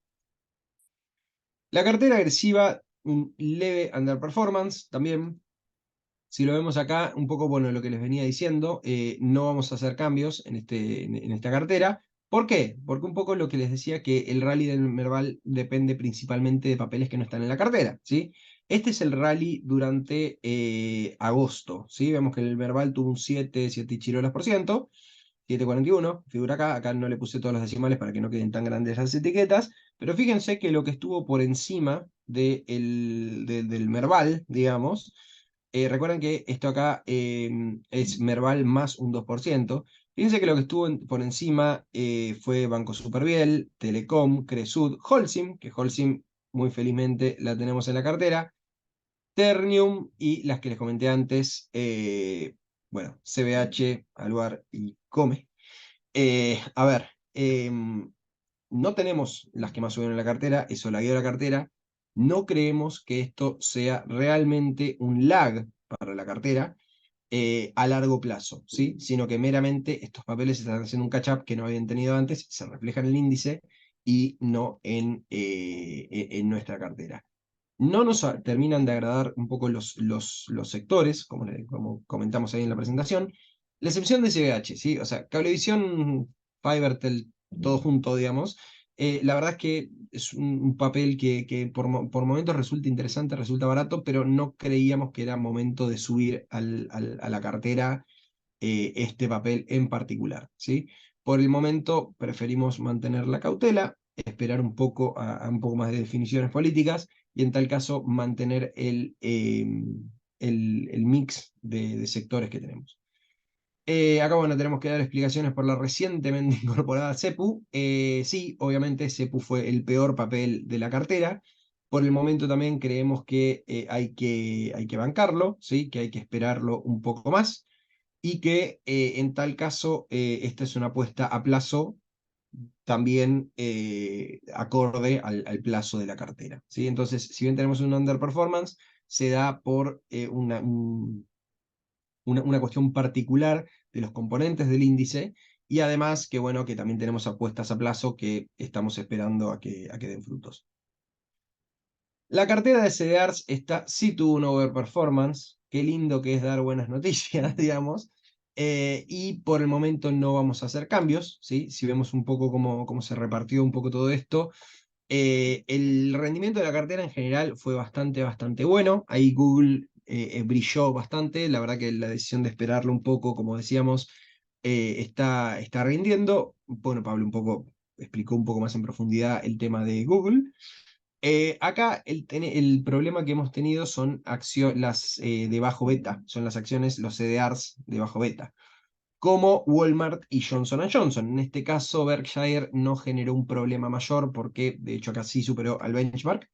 La cartera agresiva, un leve underperformance también. Si lo vemos acá, un poco, bueno, lo que les venía diciendo, no vamos a hacer cambios en esta cartera. ¿Por qué? Porque un poco lo que les decía, que el rally del Merval depende principalmente de papeles que no están en la cartera, ¿sí? Este es el rally durante agosto, ¿sí? Vemos que el Merval tuvo un 7 chirolas por ciento, 7,41, figura acá no le puse todas las decimales para que no queden tan grandes las etiquetas, pero fíjense que lo que estuvo por encima del Merval, digamos, recuerden que esto acá es Merval más un 2%. Fíjense que lo que estuvo por encima fue Banco Superviel, Telecom, Cresud, Holcim, que Holcim muy felizmente la tenemos en la cartera, Ternium y las que les comenté antes, bueno, CBH, Aluar y Come. A ver, no tenemos las que más suben en la cartera, eso la guía de la cartera. No creemos que esto sea realmente un lag para la cartera a largo plazo, ¿sí? Sino que meramente estos papeles están haciendo un catch-up que no habían tenido antes, se refleja en el índice y no en nuestra cartera. No nos terminan de agradar un poco los sectores, como comentamos ahí en la presentación, la excepción de CBH, ¿sí? O sea, Cablevisión, Fivertel, todo junto, digamos. La verdad es que es un papel que por momentos resulta interesante, resulta barato, pero no creíamos que era momento de subir a la cartera este papel en particular, ¿sí? Por el momento preferimos mantener la cautela, esperar un poco a un poco más de definiciones políticas y en tal caso mantener el mix de sectores que tenemos. Acá, bueno, tenemos que dar explicaciones por la recientemente incorporada CEPU. Sí, obviamente CEPU fue el peor papel de la cartera. Por el momento también creemos que hay que bancarlo, ¿sí? Que hay que esperarlo un poco más y que en tal caso esta es una apuesta a plazo también acorde al plazo de la cartera, ¿sí? Entonces, si bien tenemos un underperformance, se da por una cuestión particular de los componentes del índice y además que, bueno, que también tenemos apuestas a plazo que estamos esperando a que den frutos. La cartera de CDRs esta sí tuvo un overperformance. Qué lindo que es dar buenas noticias, digamos. Y por el momento no vamos a hacer cambios, ¿sí? Si vemos un poco cómo se repartió un poco todo esto, el rendimiento de la cartera en general fue bastante bueno. Ahí Google brilló bastante. La verdad que la decisión de esperarlo un poco, como decíamos, está rindiendo. Bueno, Pablo un poco explicó un poco más en profundidad el tema de Google. Acá el problema que hemos tenido son las de bajo beta, son las acciones, los CDRs de bajo beta, como Walmart y Johnson Johnson. En este caso, Berkshire no generó un problema mayor porque, de hecho, acá sí superó al benchmark,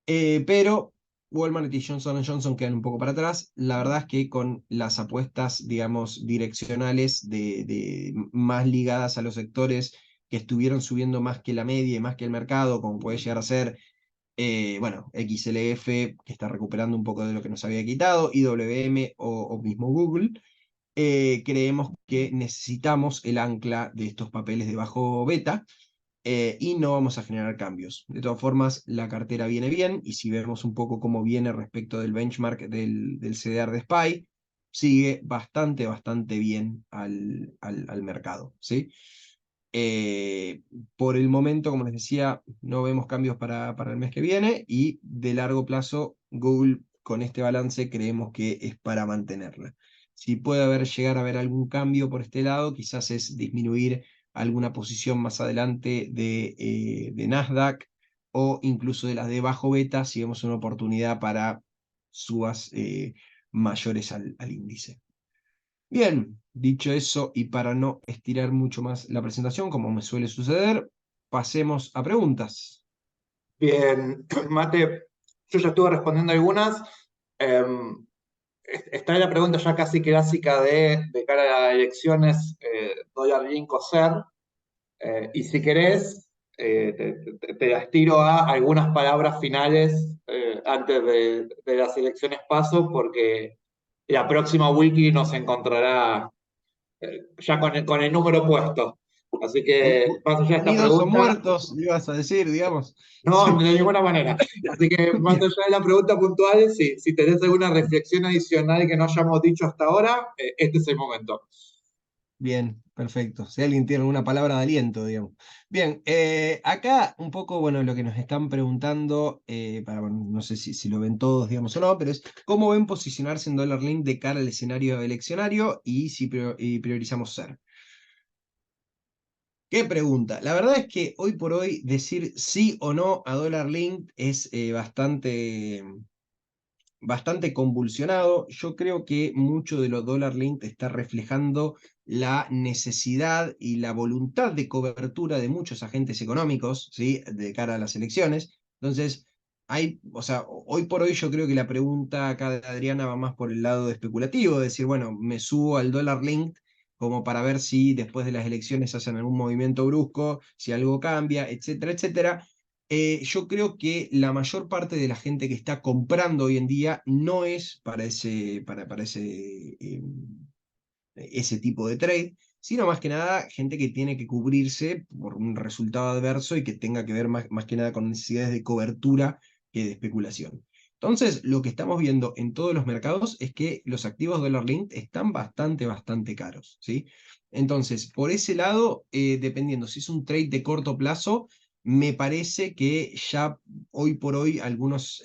pero Walmart y Johnson Johnson quedan un poco para atrás. La verdad es que con las apuestas, digamos, direccionales más ligadas a los sectores que estuvieron subiendo más que la media y más que el mercado, como puede llegar a ser bueno, XLF, que está recuperando un poco de lo que nos había quitado, IWM o mismo Google, creemos que necesitamos el ancla de estos papeles de bajo beta y no vamos a generar cambios. De todas formas, la cartera viene bien y si vemos un poco cómo viene respecto del benchmark del CDR de SPY, sigue bastante bien al mercado, ¿sí? Eh, por el momento, como les decía, no vemos cambios para el mes que viene y de largo plazo, Google con este balance creemos que es para mantenerla. Si puede llegar a haber algún cambio por este lado, quizás es disminuir alguna posición más adelante de Nasdaq o incluso de las de bajo beta si vemos una oportunidad para subas mayores al índice. Bien, dicho eso, y para no estirar mucho más la presentación, como me suele suceder, pasemos a preguntas. Bien, Mate, yo ya estuve respondiendo algunas. Em, Está la pregunta ya casi clásica de cara a las elecciones, dólar link o SER. Y si querés, te las tiro a algunas palabras finales antes de las elecciones paso, porque la próxima wiki nos encontrará ya con el número puesto. Así que paso ya a esta Unidos o pregunta. muertos, ibas a decir, digamos. No, de ninguna manera. Así que más Bien. allá de la pregunta puntual, si tenés alguna reflexión adicional que no hayamos dicho hasta ahora, este es el momento. Bien, perfecto. Si alguien tiene alguna palabra de aliento, digamos. Bien, acá un poco, bueno, lo que nos están preguntando, bueno, no sé si lo ven todos, digamos, o no, pero es cómo ven posicionarse en Dollar Link de cara al escenario eleccionario y si priorizamos ser. ¿Qué pregunta? La verdad es que hoy por hoy decir sí o no a Dollar Link es bastante convulsionado. Yo creo que mucho de lo Dollar Link está reflejando la necesidad y la voluntad de cobertura de muchos agentes económicos, ¿sí? De cara a las elecciones. Entonces, o sea, hoy por hoy yo creo que la pregunta acá de Adriana va más por el lado especulativo, de decir, bueno, me subo al Dollar Link como para ver si después de las elecciones hacen algún movimiento brusco, si algo cambia, etcétera, etcétera. Yo creo que la mayor parte de la gente que está comprando hoy en día no es ese tipo de trade, sino más que nada gente que tiene que cubrirse por un resultado adverso y que tenga que ver más que nada con necesidades de cobertura que de especulación. Entonces, lo que estamos viendo en todos los mercados es que los activos Dollar Link están bastante caros, ¿sí? Entonces, por ese lado, dependiendo si es un trade de corto plazo, me parece que ya hoy por hoy algunas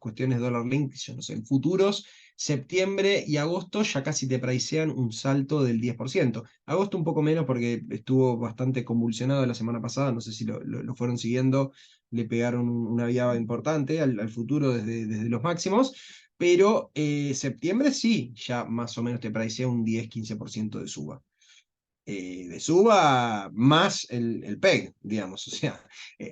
cuestiones de Dollar Link, yo no sé, en futuros, septiembre y agosto ya casi te pricean un salto del 10%. Agosto un poco menos porque estuvo bastante convulsionado la semana pasada, no sé si lo fueron siguiendo, le pegaron una viada importante al futuro desde los máximos, pero septiembre sí, ya más o menos te pricea un 10-15% de suba. De suba más el PEG, digamos, o sea,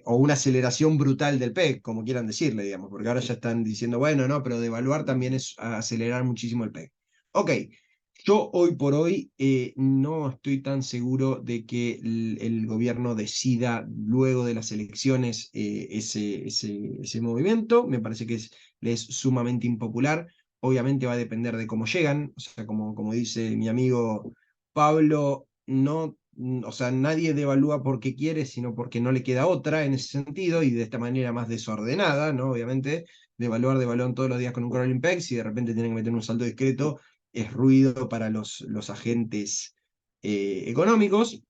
o una aceleración brutal del PEG, como quieran decirle, digamos, porque ahora ya están diciendo, bueno, no, pero devaluar también es acelerar muchísimo el PEG. Ok, yo hoy por hoy no estoy tan seguro de que el gobierno decida luego de las elecciones ese movimiento, me parece que le es sumamente impopular, obviamente va a depender de cómo llegan, o sea, como dice mi amigo Pablo, no, o sea, nadie devalúa porque quiere, sino porque no le queda otra en ese sentido, y de esta manera más desordenada, ¿no? Obviamente, devaluar de balón todos los días con un crawling peg, si de repente tienen que meter un salto discreto, es ruido para los agentes económicos.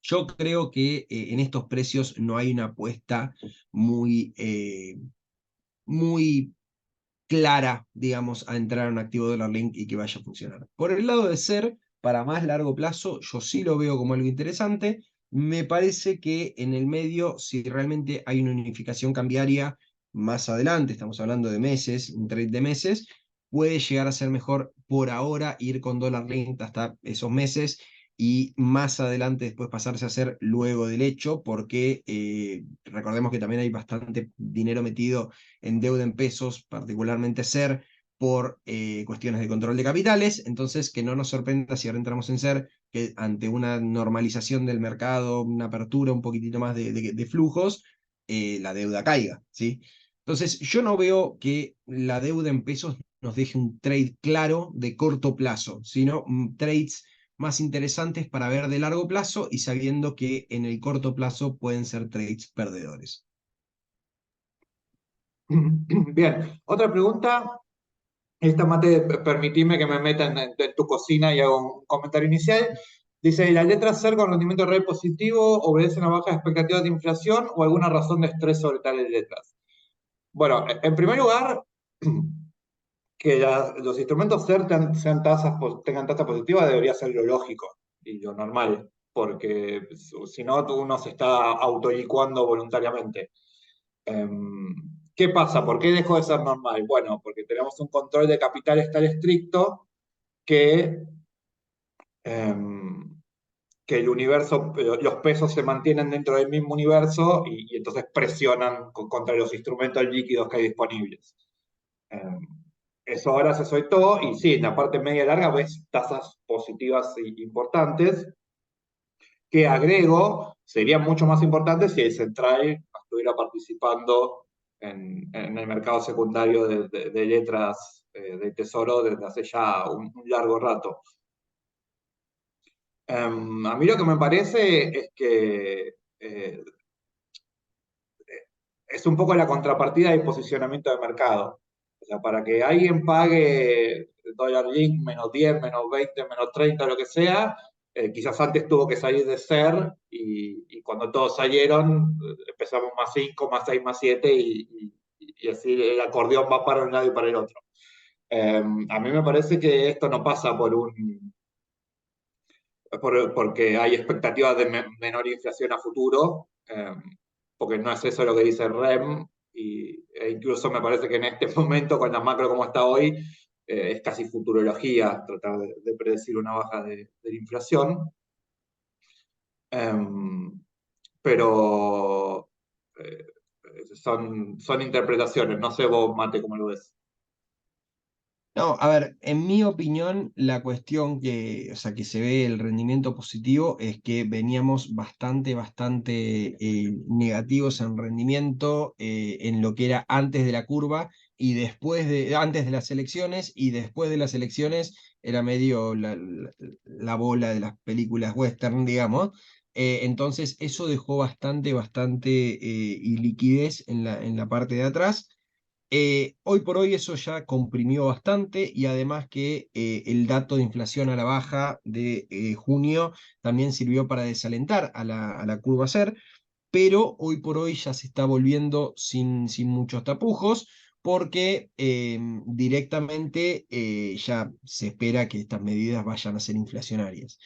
Yo creo que en estos precios no hay una apuesta muy clara, digamos, a entrar a un activo Dollar Link y que vaya a funcionar. Por el lado de ser, para más largo plazo, yo sí lo veo como algo interesante. Me parece que en el medio, si realmente hay una unificación cambiaria más adelante, estamos hablando de meses, un trade de meses, puede llegar a ser mejor por ahora ir con Dollar Link hasta esos meses y más adelante después pasarse a hacer luego del hecho, porque recordemos que también hay bastante dinero metido en deuda en pesos, particularmente SER, por cuestiones de control de capitales. Entonces, que no nos sorprenda si ahora entramos en SER, que ante una normalización del mercado, una apertura un poquitito más de flujos, la deuda caiga, ¿sí? Entonces, yo no veo que la deuda en pesos nos deje un trade claro de corto plazo, sino trades más interesantes para ver de largo plazo y sabiendo que en el corto plazo pueden ser trades perdedores. Bien, otra pregunta. Esta mate, permitime que me meta en tu cocina y hago un comentario inicial. Dice, ¿las letras ser con rendimiento real positivo obedecen a bajas expectativas de inflación o alguna razón de estrés sobre tales letras? Bueno, en primer lugar, que los instrumentos SER tengan tasa positiva debería ser lo lógico y lo normal, porque si no, uno se está autolicuando voluntariamente. ¿Qué pasa? ¿Por qué dejó de ser normal? Bueno, porque tenemos un control de capitales tan estricto que, em, que el universo, los pesos se mantienen dentro del mismo universo y entonces presionan contra los instrumentos líquidos que hay disponibles. Em, Eso ahora se soltó y sí, en la parte media y larga ves tasas positivas importantes que agrego, sería mucho más importante si el central estuviera participando en el mercado secundario de letras del Tesoro desde hace ya un largo rato. A mí lo que me parece es que es un poco la contrapartida del posicionamiento de mercado. O sea, para que alguien pague dólar link menos 10, menos 20, menos 30, lo que sea, quizás antes tuvo que salir de ser y cuando todos salieron empezamos más 5 más 6 más 7 y así el acordeón va para un lado y para el otro. A mí me parece que esto no pasa porque hay expectativas de menor inflación a futuro, porque no es eso lo que dice REM, e incluso me parece que en este momento, con la macro como está hoy, es casi futurología tratar de predecir una baja de la inflación. Pero son interpretaciones, no sé vos, Mate, cómo lo ves. No, a ver, en mi opinión, la cuestión o sea, que se ve el rendimiento positivo es que veníamos bastante negativos en rendimiento en lo que era antes de la curva y antes de las elecciones y después de las elecciones era medio la bola de las películas western, digamos. Entonces eso dejó bastante iliquidez en la parte de atrás. Hoy por hoy eso ya comprimió bastante y además que el dato de inflación a la baja de junio también sirvió para desalentar a la curva SER, pero hoy por hoy ya se está volviendo sin muchos tapujos porque directamente ya se espera que estas medidas vayan a ser inflacionarias.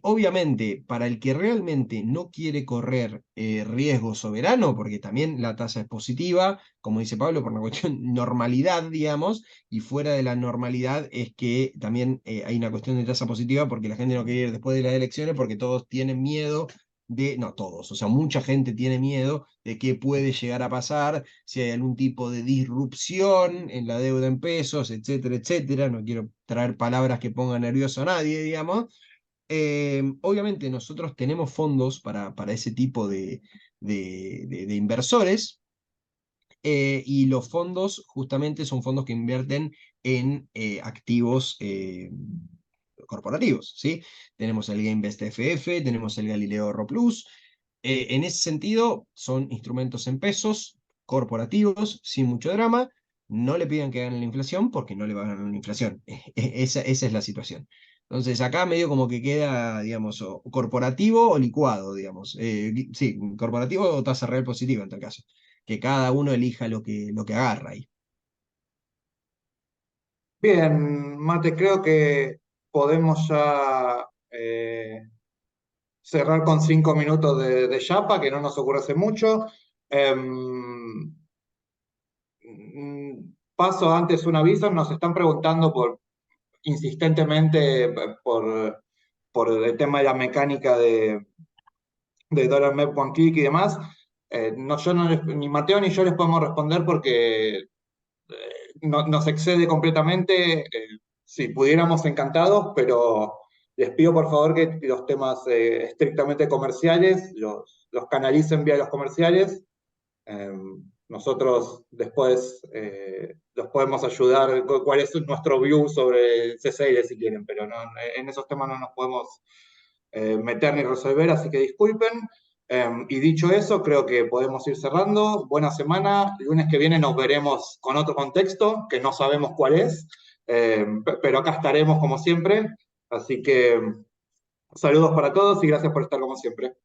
Obviamente, para el que realmente no quiere correr riesgo soberano, porque también la tasa es positiva, como dice Pablo, por una cuestión normalidad, digamos, y fuera de la normalidad es que también hay una cuestión de tasa positiva porque la gente no quiere ir después de las elecciones porque todos tienen miedo no todos, o sea, mucha gente tiene miedo de qué puede llegar a pasar, si hay algún tipo de disrupción en la deuda en pesos, etcétera, etcétera. No quiero traer palabras que pongan nervioso a nadie, digamos. Obviamente nosotros tenemos fondos para ese tipo de inversores y los fondos justamente son fondos que invierten en activos corporativos, ¿sí? Tenemos el GameBest FF, tenemos el Galileo Oro Plus. En ese sentido, son instrumentos en pesos corporativos, sin mucho drama. No le pidan que hagan la inflación porque no le van a ganar la inflación. Esa es la situación. Entonces, acá medio como que queda, digamos, o corporativo o licuado, digamos. Sí, corporativo o tasa real positiva en tal caso. Que cada uno elija lo que agarra ahí. Bien, Mate, creo que podemos ya cerrar con 5 minutos de chapa, que no nos ocurre hace mucho. Paso antes un aviso, nos están preguntando insistentemente por el tema de la mecánica de Dollar Map One Click y demás. No, ni Mateo ni yo les podemos responder porque nos excede completamente. Si pudiéramos, encantados, pero les pido por favor que los temas estrictamente comerciales los canalicen vía los comerciales. Eh, Nosotros después los podemos ayudar cuál es nuestro view sobre el CCL si quieren, pero no, en esos temas no nos podemos meter ni resolver, así que disculpen. Y dicho eso, creo que podemos ir cerrando. Buena semana. El lunes que viene nos veremos con otro contexto, que no sabemos cuál es, pero acá estaremos como siempre. Así que saludos para todos y gracias por estar como siempre.